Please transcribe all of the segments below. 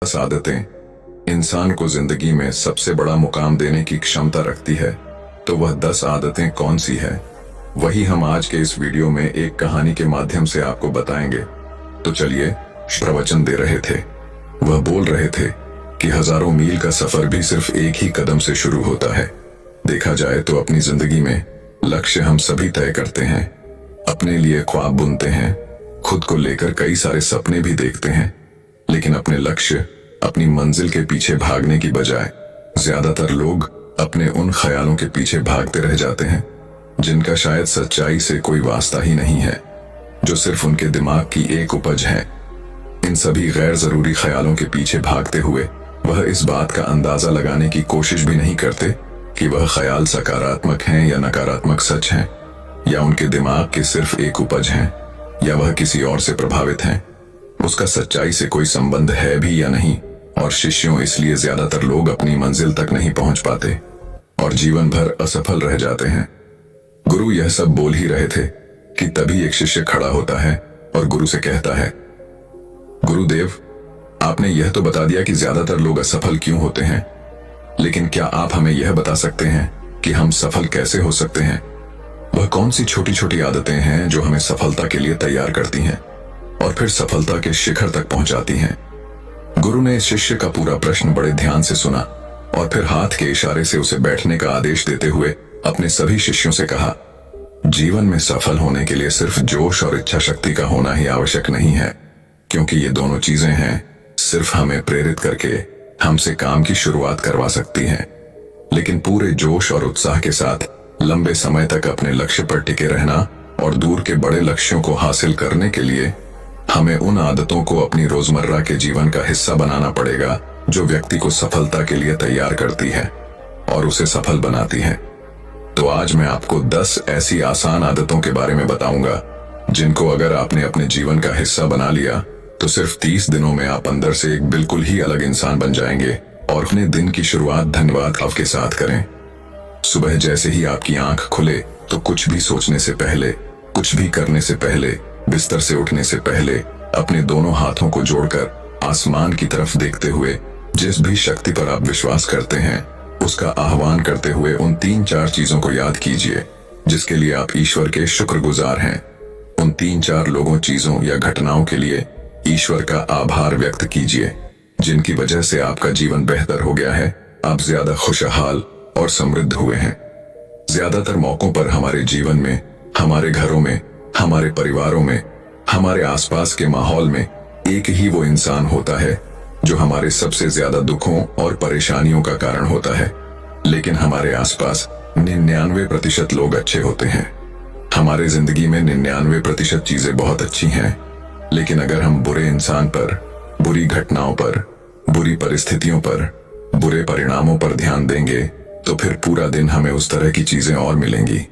10 आदतें इंसान को जिंदगी में सबसे बड़ा मुकाम देने की क्षमता रखती है, तो वह 10 आदतें कौन सी है, वही हम आज के इस वीडियो में एक कहानी के माध्यम से आपको बताएंगे। तो चलिए, प्रवचन दे रहे थे, वह बोल रहे थे कि हजारों मील का सफर भी सिर्फ एक ही कदम से शुरू होता है। देखा जाए तो अपनी जिंदगी में लक्ष्य हम सभी तय करते हैं, अपने लिए ख्वाब बुनते हैं, खुद को लेकर कई सारे सपने भी देखते हैं, लेकिन अपने लक्ष्य, अपनी मंजिल के पीछे भागने की बजाय ज्यादातर लोग अपने उन ख्यालों के पीछे भागते रह जाते हैं जिनका शायद सच्चाई से कोई वास्ता ही नहीं है, जो सिर्फ उनके दिमाग की एक उपज है। इन सभी गैर जरूरी ख्यालों के पीछे भागते हुए वह इस बात का अंदाजा लगाने की कोशिश भी नहीं करते कि वह ख्याल सकारात्मक हैं या नकारात्मक सच हैं, या उनके दिमाग के सिर्फ एक उपज हैं, या वह किसी और से प्रभावित हैं। उसका सच्चाई से कोई संबंध है भी या नहीं। और शिष्यों, इसलिए ज्यादातर लोग अपनी मंजिल तक नहीं पहुंच पाते और जीवन भर असफल रह जाते हैं। गुरु यह सब बोल ही रहे थे कि तभी एक शिष्य खड़ा होता है और गुरु से कहता है, गुरुदेव, आपने यह तो बता दिया कि ज्यादातर लोग असफल क्यों होते हैं, लेकिन क्या आप हमें यह बता सकते हैं कि हम सफल कैसे हो सकते हैं? वह कौन सी छोटी छोटी आदतें हैं जो हमें सफलता के लिए तैयार करती हैं और फिर सफलता के शिखर तक पहुंचाती हैं? गुरु ने इस शिष्य का पूरा प्रश्न बड़े ध्यान से सुना और फिर हाथ के इशारे से उसे बैठने का आदेश देते हुए अपने सभी शिष्यों से कहा, जीवन में सफल होने के लिए सिर्फ जोश और इच्छा शक्ति का होना ही आवश्यक नहीं है, क्योंकि ये दोनों चीजें हैं सिर्फ हमें प्रेरित करके हमसे काम की शुरुआत करवा सकती हैं। लेकिन पूरे जोश और उत्साह के साथ लंबे समय तक अपने लक्ष्य पर टिके रहना और दूर के बड़े लक्ष्यों को हासिल करने के लिए हमें उन आदतों को अपनी रोजमर्रा के जीवन का हिस्सा बनाना पड़ेगा जो व्यक्ति को सफलता के लिए तैयार करती है और उसे सफल बनाती है। तो आज मैं आपको 10 ऐसी आसान आदतों के बारे में बताऊंगा जिनको अगर आपने अपने जीवन का हिस्सा बना लिया तो सिर्फ 30 दिनों में आप अंदर से एक बिल्कुल ही अलग इंसान बन जाएंगे और अपने दिन की शुरुआत धन्यवाद भाव के साथ करें। सुबह जैसे ही आपकी आंख खुले तो कुछ भी सोचने से पहले, कुछ भी करने से पहले, बिस्तर से उठने से पहले अपने दोनों हाथों को जोड़कर आसमान की तरफ देखते हुए जिस भी शक्ति पर आप विश्वास करते हैं उसका आह्वान करते हुए उन 3-4 चीजों को याद कीजिए जिसके लिए आप ईश्वर के शुक्रगुजार हैं। उन 3-4 लोगों, चीजों या घटनाओं के लिए ईश्वर का आभार व्यक्त कीजिए जिनकी वजह से आपका जीवन बेहतर हो गया है, आप ज्यादा खुशहाल और समृद्ध हुए हैं। ज्यादातर मौकों पर हमारे जीवन में, हमारे घरों में, हमारे परिवारों में, हमारे आसपास के माहौल में एक ही वो इंसान होता है जो हमारे सबसे ज्यादा दुखों और परेशानियों का कारण होता है। लेकिन हमारे आसपास 99% लोग अच्छे होते हैं। हमारे जिंदगी में 99% चीजें बहुत अच्छी हैं, लेकिन अगर हम बुरे इंसान पर, बुरी घटनाओं पर, बुरी परिस्थितियों पर, बुरे परिणामों पर ध्यान देंगे तो फिर पूरा दिन हमें उस तरह की चीजें और मिलेंगी।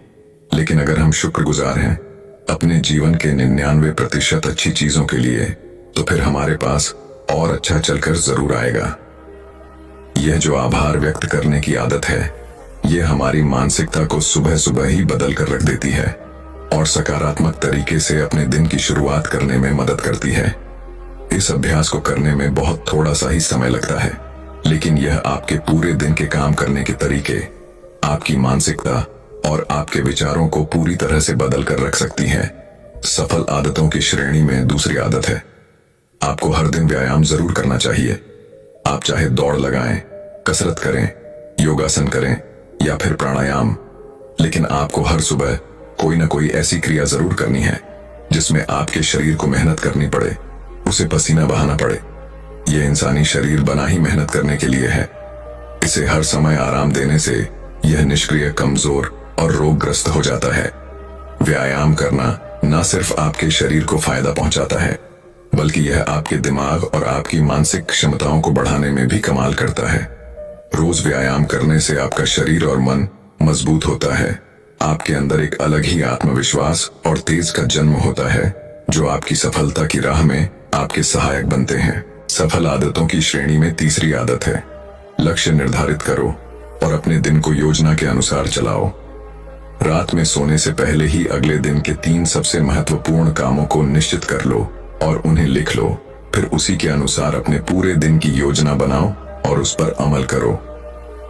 लेकिन अगर हम शुक्रगुजार हैं अपने जीवन के 99% अच्छी चीजों के लिए, तो फिर हमारे पास और अच्छा चलकर जरूर आएगा। यह जो आभार व्यक्त करने की आदत है, यह हमारी मानसिकता को सुबह सुबह ही बदल कर रख देती है और सकारात्मक तरीके से अपने दिन की शुरुआत करने में मदद करती है। इस अभ्यास को करने में बहुत थोड़ा सा ही समय लगता है, लेकिन यह आपके पूरे दिन के काम करने के तरीके, आपकी मानसिकता और आपके विचारों को पूरी तरह से बदल कर रख सकती है। सफल आदतों की श्रेणी में दूसरी आदत है, आपको हर दिन व्यायाम जरूर करना चाहिए। आप चाहे दौड़ लगाएं, कसरत करें, योगासन करें या फिर प्राणायाम, लेकिन आपको हर सुबह कोई ना कोई ऐसी क्रिया जरूर करनी है जिसमें आपके शरीर को मेहनत करनी पड़े, उसे पसीना बहाना पड़े। यह इंसानी शरीर बना ही मेहनत करने के लिए है। इसे हर समय आराम देने से यह निष्क्रिय, कमजोर और रोगग्रस्त हो जाता है। व्यायाम करना न सिर्फ आपके शरीर को फायदा पहुंचाता है, बल्कि यह आपके दिमाग और आपकी मानसिक क्षमताओं को बढ़ाने में भी कमाल करता है। रोज व्यायाम करने से आपका शरीर और मन मजबूत होता है। आपके अंदर एक अलग ही आत्मविश्वास और तेज का जन्म होता है जो आपकी सफलता की राह में आपके सहायक बनते हैं। सफल आदतों की श्रेणी में तीसरी आदत है, लक्ष्य निर्धारित करो और अपने दिन को योजना के अनुसार चलाओ। रात में सोने से पहले ही अगले दिन के 3 सबसे महत्वपूर्ण कामों को निश्चित कर लो और उन्हें लिख लो। फिर उसी के अनुसार अपने पूरे दिन की योजना बनाओ और उस पर अमल करो।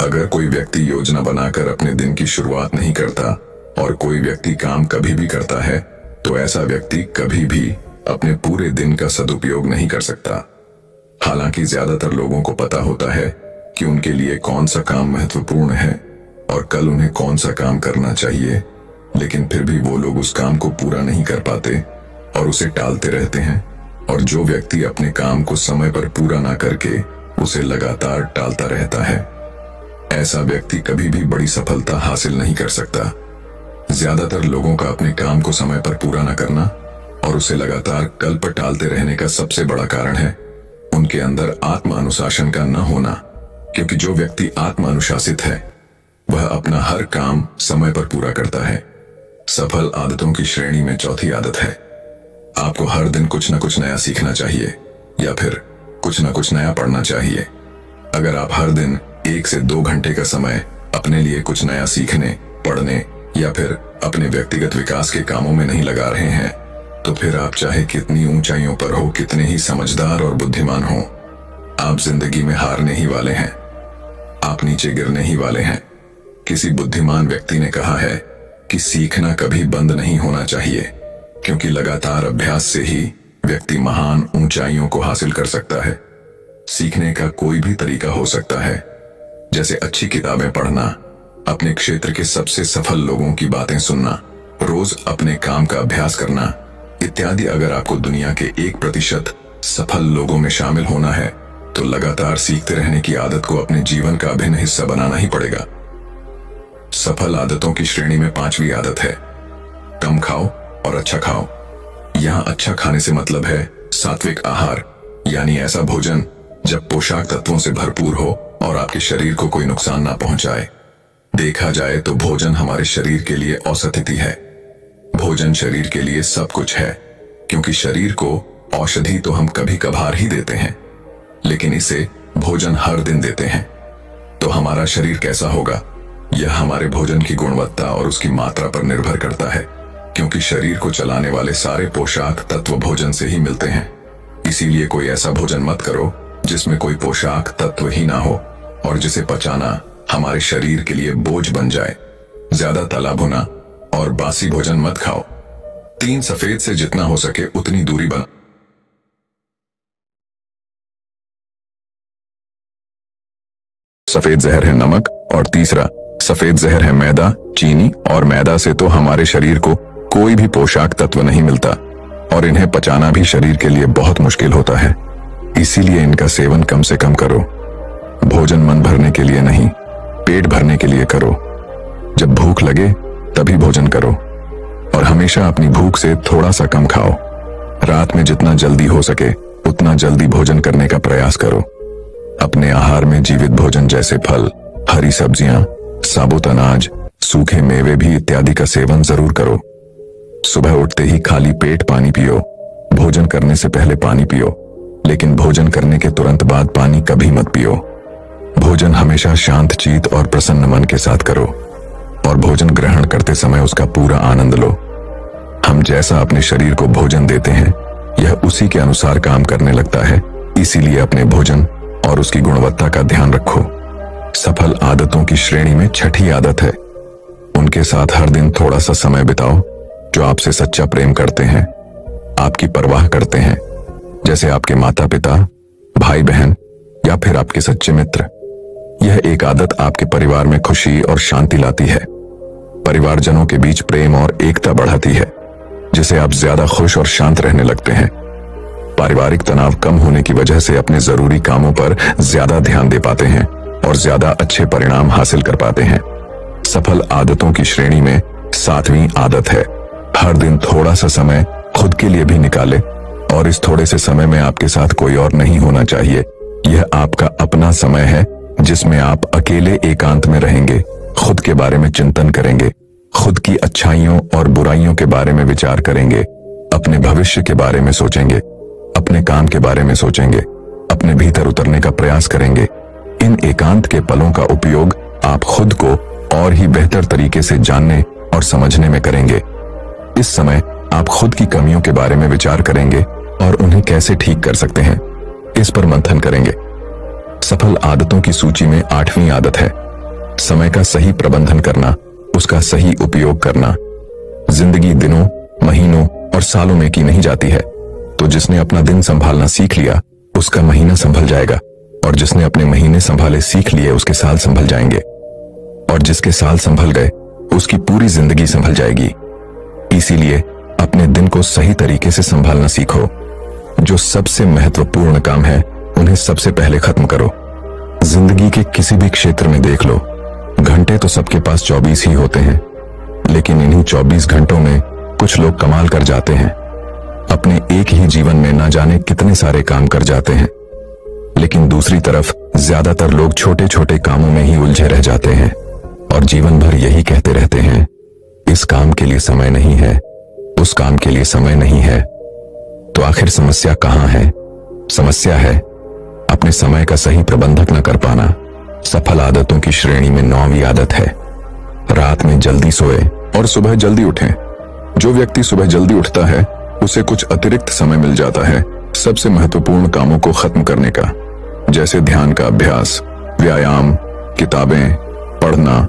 अगर कोई व्यक्ति योजना बनाकर अपने दिन की शुरुआत नहीं करता और कोई व्यक्ति काम कभी भी करता है, तो ऐसा व्यक्ति कभी भी अपने पूरे दिन का सदुपयोग नहीं कर सकता। हालांकि ज्यादातर लोगों को पता होता है कि उनके लिए कौन सा काम महत्वपूर्ण है और कल उन्हें कौन सा काम करना चाहिए, लेकिन फिर भी वो लोग उस काम को पूरा नहीं कर पाते और उसे टालते रहते हैं। और जो व्यक्ति अपने काम को समय पर पूरा ना करके उसे लगातार टालता रहता है, ऐसा व्यक्ति कभी भी बड़ी सफलता हासिल नहीं कर सकता। ज्यादातर लोगों का अपने काम को समय पर पूरा न करना और उसे लगातार कल पर टालते रहने का सबसे बड़ा कारण है उनके अंदर आत्म अनुशासन का न होना। क्योंकि जो व्यक्ति आत्म अनुशासित है वह अपना हर काम समय पर पूरा करता है। सफल आदतों की श्रेणी में चौथी आदत है, आपको हर दिन कुछ न कुछ नया सीखना चाहिए या फिर कुछ न कुछ नया पढ़ना चाहिए। अगर आप हर दिन 1 से 2 घंटे का समय अपने लिए कुछ नया सीखने, पढ़ने या फिर अपने व्यक्तिगत विकास के कामों में नहीं लगा रहे हैं, तो फिर आप चाहे कितनी ऊंचाइयों पर हो, कितने ही समझदार और बुद्धिमान हो, आप जिंदगी में हारने ही वाले हैं। आप नीचे गिरने ही वाले हैं। किसी बुद्धिमान व्यक्ति ने कहा है कि सीखना कभी बंद नहीं होना चाहिए, क्योंकि लगातार अभ्यास से ही व्यक्ति महान ऊंचाइयों को हासिल कर सकता है। सीखने का कोई भी तरीका हो सकता है, जैसे अच्छी किताबें पढ़ना, अपने क्षेत्र के सबसे सफल लोगों की बातें सुनना, रोज अपने काम का अभ्यास करना इत्यादि। अगर आपको दुनिया के 1% सफल लोगों में शामिल होना है, तो लगातार सीखते रहने की आदत को अपने जीवन का अभिन्न हिस्सा बनाना ही पड़ेगा। सफल आदतों की श्रेणी में 5वीं आदत है, कम खाओ और अच्छा खाओ। यहाँ अच्छा खाने से मतलब है सात्विक आहार, यानी ऐसा भोजन जब पोषक तत्वों से भरपूर हो और आपके शरीर को कोई नुकसान ना पहुंचाए। देखा जाए तो भोजन हमारे शरीर के लिए औषधि है। भोजन शरीर के लिए सब कुछ है, क्योंकि शरीर को औषधि तो हम कभी कभार ही देते हैं, लेकिन इसे भोजन हर दिन देते हैं। तो हमारा शरीर कैसा होगा, यह हमारे भोजन की गुणवत्ता और उसकी मात्रा पर निर्भर करता है, क्योंकि शरीर को चलाने वाले सारे पोषक तत्व भोजन से ही मिलते हैं। इसीलिए कोई ऐसा भोजन मत करो जिसमें कोई पोषक तत्व ही ना हो और जिसे पचाना हमारे शरीर के लिए बोझ बन जाए। ज्यादा तला भुना और बासी भोजन मत खाओ। 3 सफेद से जितना हो सके उतनी दूरी बना। सफेद जहर है नमक और तीसरा सफेद जहर है मैदा, चीनी। और मैदा से तो हमारे शरीर को कोई भी पोषक तत्व नहीं मिलता और इन्हें पचाना भी शरीर के लिए बहुत मुश्किल होता है। इसीलिए इनका सेवन कम से कम करो। भोजन मन भरने के लिए नहीं, पेट भरने के लिए करो। जब भूख लगे तभी भोजन करो और हमेशा अपनी भूख से थोड़ा सा कम खाओ। रात में जितना जल्दी हो सके उतना जल्दी भोजन करने का प्रयास करो। अपने आहार में जीवित भोजन जैसे फल, हरी सब्जियां, साबुत अनाज, सूखे मेवे भी इत्यादि का सेवन जरूर करो। सुबह उठते ही खाली पेट पानी पियो। भोजन करने से पहले पानी पियो, लेकिन भोजन करने के तुरंत बाद पानी कभी मत पियो। भोजन हमेशा शांत चित्त और प्रसन्न मन के साथ करो और भोजन ग्रहण करते समय उसका पूरा आनंद लो। हम जैसा अपने शरीर को भोजन देते हैं, यह उसी के अनुसार काम करने लगता है। इसीलिए अपने भोजन और उसकी गुणवत्ता का ध्यान रखो। सफल आदतों की श्रेणी में 6ठी आदत है, उनके साथ हर दिन थोड़ा सा समय बिताओ जो आपसे सच्चा प्रेम करते हैं, आपकी परवाह करते हैं, जैसे आपके माता पिता, भाई बहन या फिर आपके सच्चे मित्र। यह एक आदत आपके परिवार में खुशी और शांति लाती है। परिवारजनों के बीच प्रेम और एकता बढ़ाती है, जिससे आप ज्यादा खुश और शांत रहने लगते हैं। पारिवारिक तनाव कम होने की वजह से अपने जरूरी कामों पर ज्यादा ध्यान दे पाते हैं और ज्यादा अच्छे परिणाम हासिल कर पाते हैं। सफल आदतों की श्रेणी में 7वीं आदत है, हर दिन थोड़ा सा समय खुद के लिए भी निकाले और इस थोड़े से समय में आपके साथ कोई और नहीं होना चाहिए। यह आपका अपना समय है जिसमें आप अकेले एकांत में रहेंगे, खुद के बारे में चिंतन करेंगे, खुद की अच्छाइयों और बुराइयों के बारे में विचार करेंगे, अपने भविष्य के बारे में सोचेंगे, अपने काम के बारे में सोचेंगे, अपने भीतर उतरने का प्रयास करेंगे। इन एकांत के पलों का उपयोग आप खुद को और ही बेहतर तरीके से जानने और समझने में करेंगे। इस समय आप खुद की कमियों के बारे में विचार करेंगे, और उन्हें कैसे ठीक कर सकते हैं, इस पर मंथन करेंगे। सफल आदतों की सूची में 8वीं आदत है समय का सही प्रबंधन करना, उसका सही उपयोग करना। जिंदगी दिनों, महीनों और सालों में की नहीं जाती है, तो जिसने अपना दिन संभालना सीख लिया उसका महीना संभल जाएगा, और जिसने अपने महीने संभाले सीख लिए उसके साल संभल जाएंगे, और जिसके साल संभल गए उसकी पूरी जिंदगी संभल जाएगी। इसीलिए अपने दिन को सही तरीके से संभालना सीखो। जो सबसे महत्वपूर्ण काम है उन्हें सबसे पहले खत्म करो। जिंदगी के किसी भी क्षेत्र में देख लो, घंटे तो सबके पास 24 ही होते हैं, लेकिन इन्हीं 24 घंटों में कुछ लोग कमाल कर जाते हैं। अपने एक ही जीवन में ना जाने कितने सारे काम कर जाते हैं, लेकिन दूसरी तरफ ज्यादातर लोग छोटे छोटे कामों में ही उलझे रह जाते हैं और जीवन भर यही कहते रहते हैं, इस काम के लिए समय नहीं है, उस काम के लिए समय नहीं है। तो आखिर समस्या कहां है? समस्या है अपने समय का सही प्रबंधन न कर पाना। सफल आदतों की श्रेणी में 9वीं आदत है रात में जल्दी सोए और सुबह जल्दी उठें। जो व्यक्ति सुबह जल्दी उठता है उसे कुछ अतिरिक्त समय मिल जाता है सबसे महत्वपूर्ण कामों को खत्म करने का, जैसे ध्यान का अभ्यास, व्यायाम, किताबें पढ़ना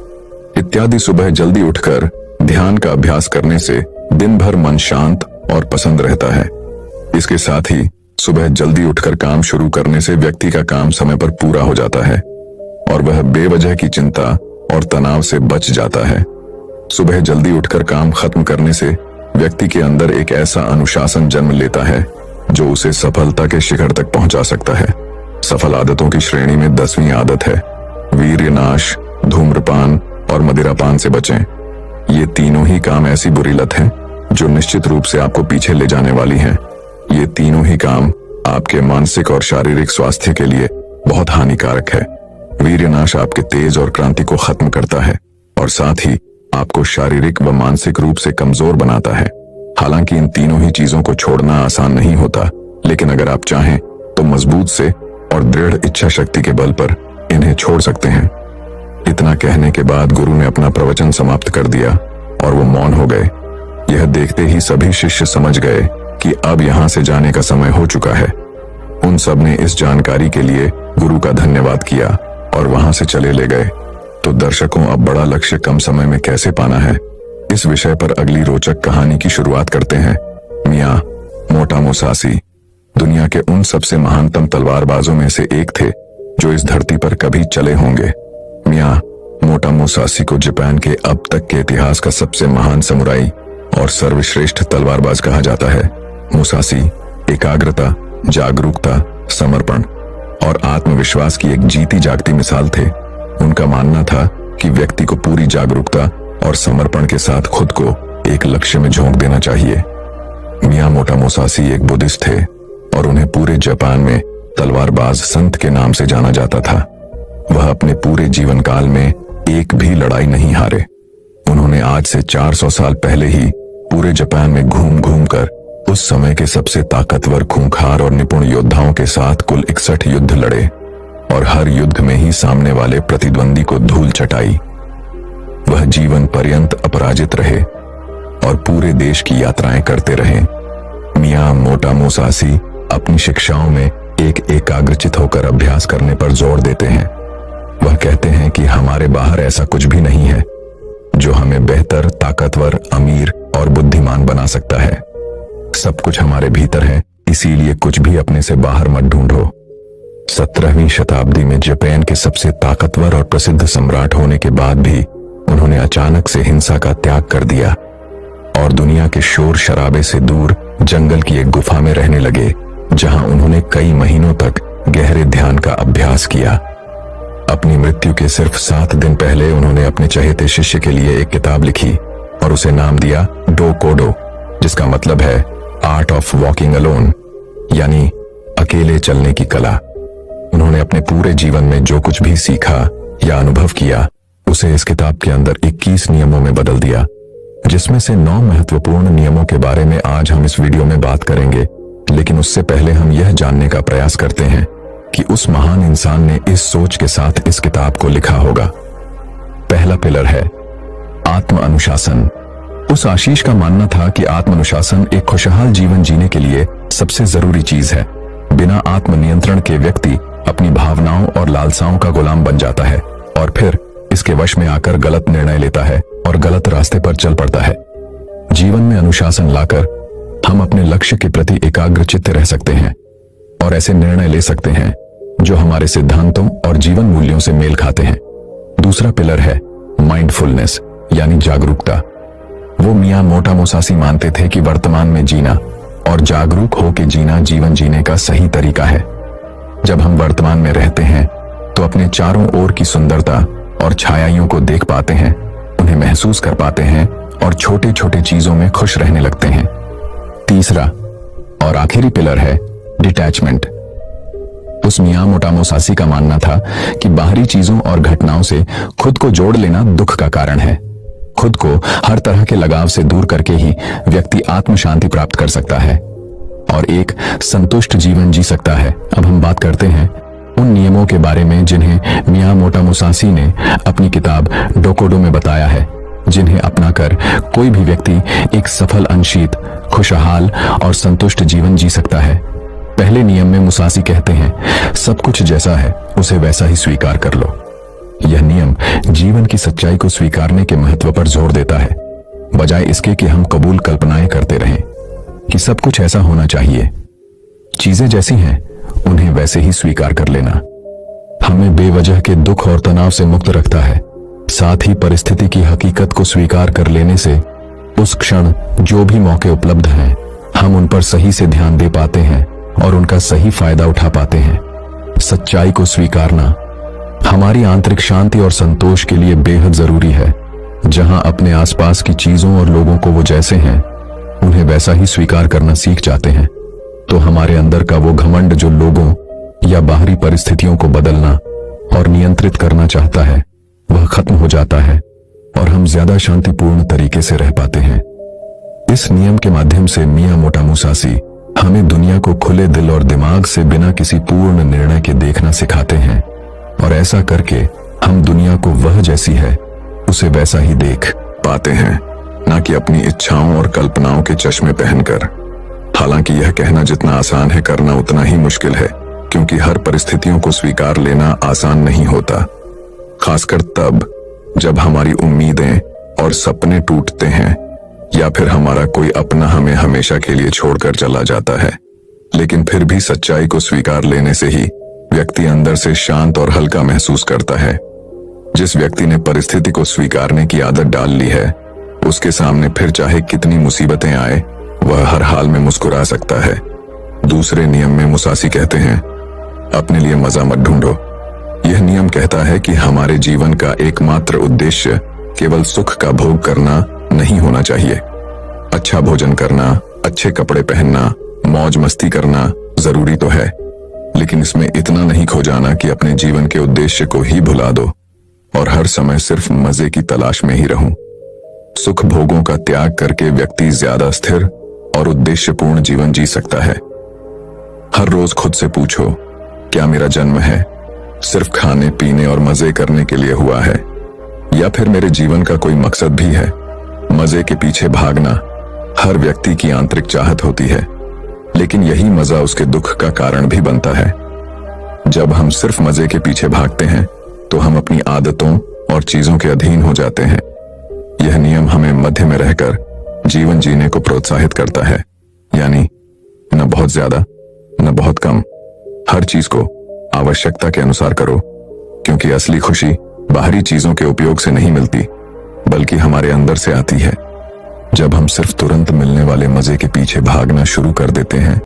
इत्यादि। सुबह जल्दी उठकर ध्यान का अभ्यास करने से दिन भर मन शांत और पसंद रहता है। इसके साथ ही सुबह जल्दी उठकर काम शुरू करने से व्यक्ति का काम समय पर पूरा हो जाता है और वह बेवजह की चिंता और तनाव से बच जाता है। सुबह जल्दी उठकर काम खत्म करने से व्यक्ति के अंदर एक ऐसा अनुशासन जन्म लेता है जो उसे सफलता के शिखर तक पहुंचा सकता है। सफल आदतों की श्रेणी में 10वीं आदत है वीर्यनाश, धूम्रपान और मदिरापान से बचें। ये तीनों ही काम ऐसी बुरी लत है जो निश्चित रूप से आपको पीछे ले जाने वाली है। ये तीनों ही काम आपके मानसिक और शारीरिक स्वास्थ्य के लिए बहुत हानिकारक है। वीर्यनाश आपके तेज और क्रांति को खत्म करता है और साथ ही आपको शारीरिक व मानसिक रूप से कमजोर बनाता है। हालांकि इन तीनों ही चीजों को छोड़ना आसान नहीं होता, लेकिन अगर आप चाहें तो मजबूत से और दृढ़ इच्छा शक्ति के बल पर इन्हें छोड़ सकते हैं। इतना कहने के बाद गुरु ने अपना प्रवचन समाप्त कर दिया और वो मौन हो गए। यह देखते ही सभी शिष्य समझ गए कि अब यहां से जाने का समय हो चुका है। उन सब ने इस जानकारी के लिए गुरु का धन्यवाद किया और वहां से चले ले गए। तो दर्शकों, अब बड़ा लक्ष्य कम समय में कैसे पाना है, इस विषय पर अगली रोचक कहानी की शुरुआत करते हैं। मियां मोटा मुसासी दुनिया के उन सबसे महानतम तलवारबाजों में से एक थे जो इस धरती पर कभी चले होंगे। मियां मोटा मुसासी को जापान के अब तक के इतिहास का सबसे महान समुराई और सर्वश्रेष्ठ तलवारबाज कहा जाता है। मुसासी एकाग्रता, जागरूकता, समर्पण और आत्मविश्वास की एक जीती जागती मिसाल थे। उनका मानना था कि व्यक्ति को पूरी जागरूकता और समर्पण के साथ खुद को एक लक्ष्य में झोंक देना चाहिए। मियां मोटा मुसासी एक बुद्धिस्ट थे और उन्हें पूरे जापान में तलवारबाज संत के नाम से जाना जाता था। वह अपने पूरे जीवन काल में एक भी लड़ाई नहीं हारे। उन्होंने आज से 400 साल पहले ही पूरे जापान में घूम घूम कर उस समय के सबसे ताकतवर, खूंखार और निपुण योद्धाओं के साथ कुल 61 युद्ध लड़े और हर युद्ध में ही सामने वाले प्रतिद्वंदी को धूल चटाई। वह जीवन पर्यंत अपराजित रहे और पूरे देश की यात्राएं करते रहे। मियां मोटा मुसासी अपनी शिक्षाओं में एक एकाग्रचित होकर अभ्यास करने पर जोर देते हैं। वह कहते हैं कि हमारे बाहर ऐसा कुछ भी नहीं है जो हमें बेहतर, ताकतवर, अमीर और बुद्धिमान बना सकता है। सब कुछ हमारे भीतर है, इसीलिए कुछ भी अपने से बाहर मत ढूंढो। 17वीं शताब्दी में जापान के सबसे ताकतवर और प्रसिद्ध सम्राट होने के बाद भी उन्होंने अचानक से हिंसा का त्याग कर दिया और दुनिया के शोर शराबे से दूर जंगल की एक गुफा में रहने लगे, जहां उन्होंने कई महीनों तक गहरे ध्यान का अभ्यास किया। अपनी मृत्यु के सिर्फ 7 दिन पहले उन्होंने अपने चहेते शिष्य के लिए एक किताब लिखी और उसे नाम दिया डो कोडो, जिसका मतलब है आर्ट ऑफ वॉकिंग अलोन, यानी अकेले चलने की कला। उन्होंने अपने पूरे जीवन में जो कुछ भी सीखा या अनुभव किया उसे इस किताब के अंदर 21 नियमों में बदल दिया, जिसमें से 9 महत्वपूर्ण नियमों के बारे में आज हम इस वीडियो में बात करेंगे। लेकिन उससे पहले हम यह जानने का प्रयास करते हैं कि उस महान इंसान ने इस सोच के साथ इस किताब को लिखा होगा। पहला पिलर है आत्म अनुशासन। उस आशीष का मानना था कि आत्म अनुशासन एक खुशहाल जीवन जीने के लिए सबसे जरूरी चीज है। बिना आत्मनियंत्रण के व्यक्ति अपनी भावनाओं और लालसाओं का गुलाम बन जाता है और फिर इसके वश में आकर गलत निर्णय लेता है और गलत रास्ते पर चल पड़ता है। जीवन में अनुशासन लाकर हम अपने लक्ष्य के प्रति एकाग्रचित्त रह सकते हैं और ऐसे निर्णय ले सकते हैं जो हमारे सिद्धांतों और जीवन मूल्यों से मेल खाते हैं। दूसरा पिलर है माइंडफुलनेस यानी जागरूकता। वो मियां मोटा मुसासी मानते थे कि वर्तमान में जीना और जागरूक होकर जीना जीवन जीने का सही तरीका है। जब हम वर्तमान में रहते हैं तो अपने चारों ओर की सुंदरता और छायाइयों को देख पाते हैं, उन्हें महसूस कर पाते हैं और छोटे छोटे चीजों में खुश रहने लगते हैं। तीसरा और आखिरी पिलर है डिटैचमेंट। उस मियां मोटा मुसासी का मानना था कि बाहरी चीजों और घटनाओं से खुद को जोड़ लेना दुख का कारण है। खुद को हर तरह के लगाव से दूर करके ही व्यक्ति आत्म शांति प्राप्त कर सकता है और एक संतुष्ट जीवन जी सकता है। अब हम बात करते हैं उन नियमों के बारे में जिन्हें मियां मोटा मुसासी ने अपनी किताब डोकोडो में बताया है, जिन्हें अपनाकर कोई भी व्यक्ति एक सफल, अनशीत, खुशहाल और संतुष्ट जीवन जी सकता है। पहले नियम में मुसासी कहते हैं, सब कुछ जैसा है उसे वैसा ही स्वीकार कर लो। यह नियम जीवन की सच्चाई को स्वीकारने के महत्व पर जोर देता है, बजाय इसके कि हम कबूल कल्पनाएं करते रहें कि सब कुछ ऐसा होना चाहिए। चीजें जैसी हैं उन्हें वैसे ही स्वीकार कर लेना हमें बेवजह के दुख और तनाव से मुक्त रखता है। साथ ही परिस्थिति की हकीकत को स्वीकार कर लेने से उस क्षण जो भी मौके उपलब्ध हैं, हम उन पर सही से ध्यान दे पाते हैं और उनका सही फायदा उठा पाते हैं। सच्चाई को स्वीकारना हमारी आंतरिक शांति और संतोष के लिए बेहद जरूरी है। जहां अपने आसपास की चीजों और लोगों को वो जैसे हैं उन्हें वैसा ही स्वीकार करना सीख जाते हैं, तो हमारे अंदर का वो घमंड जो लोगों या बाहरी परिस्थितियों को बदलना और नियंत्रित करना चाहता है, वह खत्म हो जाता है और हम ज्यादा शांतिपूर्ण तरीके से रह पाते हैं। इस नियम के माध्यम से मियां मोटा मुसासी हमें दुनिया को खुले दिल और दिमाग से बिना किसी पूर्ण निर्णय के देखना सिखाते हैं और ऐसा करके हम दुनिया को वह जैसी है उसे वैसा ही देख पाते हैं, ना कि अपनी इच्छाओं और कल्पनाओं के चश्मे पहनकर। हालांकि यह कहना जितना आसान है करना उतना ही मुश्किल है, क्योंकि हर परिस्थितियों को स्वीकार लेना आसान नहीं होता, खासकर तब जब हमारी उम्मीदें और सपने टूटते हैं या फिर हमारा कोई अपना हमें हमेशा के लिए छोड़कर चला जाता है। लेकिन फिर भी सच्चाई को स्वीकार लेने से ही व्यक्ति अंदर से शांत और हल्का महसूस करता है। जिस व्यक्ति ने परिस्थिति को स्वीकारने की आदत डाल ली है, उसके सामने फिर चाहे कितनी मुसीबतें आए, वह हर हाल में मुस्कुरा सकता है। दूसरे नियम में मुसासी कहते हैं, अपने लिए मजा मत ढूंढो। यह नियम कहता है कि हमारे जीवन का एकमात्र उद्देश्य केवल सुख का भोग करना नहीं होना चाहिए। अच्छा भोजन करना, अच्छे कपड़े पहनना, मौज मस्ती करना जरूरी तो है, लेकिन इसमें इतना नहीं खो जाना कि अपने जीवन के उद्देश्य को ही भुला दो और हर समय सिर्फ मजे की तलाश में ही रहूं। सुख भोगों का त्याग करके व्यक्ति ज्यादा स्थिर और उद्देश्यपूर्ण जीवन जी सकता है। हर रोज खुद से पूछो, क्या मेरा जन्म है सिर्फ खाने पीने और मजे करने के लिए हुआ है, या फिर मेरे जीवन का कोई मकसद भी है? मजे के पीछे भागना हर व्यक्ति की आंतरिक चाहत होती है, लेकिन यही मजा उसके दुख का कारण भी बनता है। जब हम सिर्फ मजे के पीछे भागते हैं तो हम अपनी आदतों और चीजों के अधीन हो जाते हैं। यह नियम हमें मध्य में रहकर जीवन जीने को प्रोत्साहित करता है, यानी न बहुत ज्यादा न बहुत कम। हर चीज को आवश्यकता के अनुसार करो, क्योंकि असली खुशी बाहरी चीजों के उपयोग से नहीं मिलती, बल्कि हमारे अंदर से आती है। जब हम सिर्फ तुरंत मिलने वाले मजे के पीछे भागना शुरू कर देते हैं